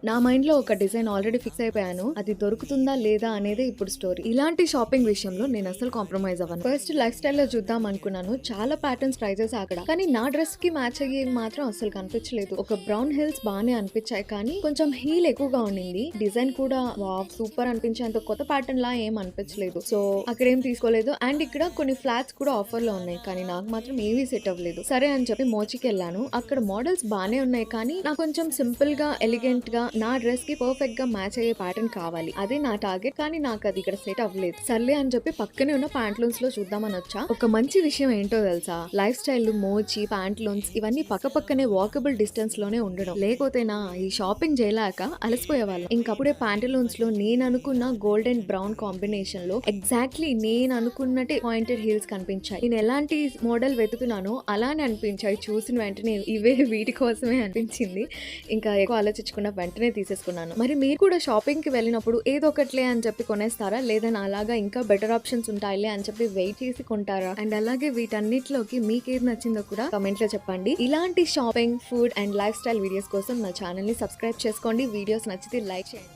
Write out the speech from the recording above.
నా మైండ్ లో ఒక డిజైన్ ఆల్రెడీ ఫిక్స్ అయిపోయాను. అది దొరుకుతుందా లేదా అనేది ఇప్పుడు స్టోరీ. ఇలాంటి షాపింగ్ విషయంలో నేను అసలు కాంప్రమైజ్ అవ్వను. ఫస్ట్ లైఫ్ స్టైల్ లో చూద్దాం అనుకున్నాను. చాలా ప్యాటర్న్స్ ట్రై చేసా అక్కడ, కానీ నా డ్రెస్ కి మ్యాచ్ అయ్యేవి మాత్రం అసలు కనిపించలేదు. ఒక బ్రౌన్ హిల్స్ బానే అనిపించాయి, కానీ కొంచెం హీల్ ఎక్కువగా ఉండింది. డిజైన్ కూడా వావ్ సూపర్ అనిపించేంత కొత్త ప్యాటర్న్ లా ఏం అనిపించలేదు. సో అక్కడ ఏం తీసుకోలేదు. అండ్ ఇక్కడ కొన్ని ఫ్లాట్స్ కూడా ఆఫర్ లో ఉన్నాయి, కానీ నాకు మాత్రం ఏవీ సెట్ అవ్వలేదు. సరే అని చెప్పి మోచికి వెళ్ళాను. అక్కడ మోడల్స్ బానే ఉన్నాయి, కానీ నాకు కొంచెం సింపుల్ గా ఎలిగెంట్ గా నా డ్రెస్ కి పర్ఫెక్ట్ గా మ్యాచ్ అయ్యే ప్యాటర్న్ కావాలి. అదే నా టార్గెట్, కానీ నాకు అది ఇక్కడ సెట్ అవ్వలేదు. సర్లే అని చెప్పి పక్కనే ఉన్న ప్యాంట్లూన్స్ లో చూద్దామని వచ్చా. ఒక మంచి విషయం ఏంటో తెలుసా, లైఫ్ స్టైల్ మోచి ప్యాంట్లూన్స్ ఇవన్నీ పక్క పక్కనే వాకబుల్ డిస్టెన్స్ లోనే ఉండడం. లేకపోతేనా ఈ షాపింగ్ చేయలేక అలసిపోయే వాళ్ళం. ఇంకప్పుడే ప్యాంట్లూన్స్ లో నేను అనుకున్న గోల్డ్ అండ్ బ్రౌన్ కాంబినేషన్ లో ఎగ్జాక్ట్లీ నేను అనుకున్నట్టే పాయింటెడ్ హీల్స్ కనిపించాయి. నేను ఎలాంటి మోడల్ వెతుకున్నానో అలానే అనిపించాయి. చూసిన వెంటనే ఇవే వీటి కోసమే అనిపించింది. ఇంకా ఎక్కువ ఆలోచించకుండా వెంటనే తీసేసుకున్నాను. మరి మీరు కూడా షాపింగ్ కి వెళ్ళినప్పుడు ఏదో ఒకట్లే అని చెప్పి కొనేస్తారా, లేదా అలాగా ఇంకా బెటర్ ఆప్షన్స్ ఉంటాయిలే అని చెప్పి వెయిట్ చేసి కొంటారా? అండ్ అలాగే వీటన్నిటిలోకి మీకు ఏది నచ్చిందో కూడా కామెంట్ లో చెప్పండి. ఇలాంటి shopping, food and life style videos కోసం నా ఛానల్ ని సబ్స్క్రైబ్ చేసుకోండి. వీడియోస్ నచ్చితే లైక్ చేయండి.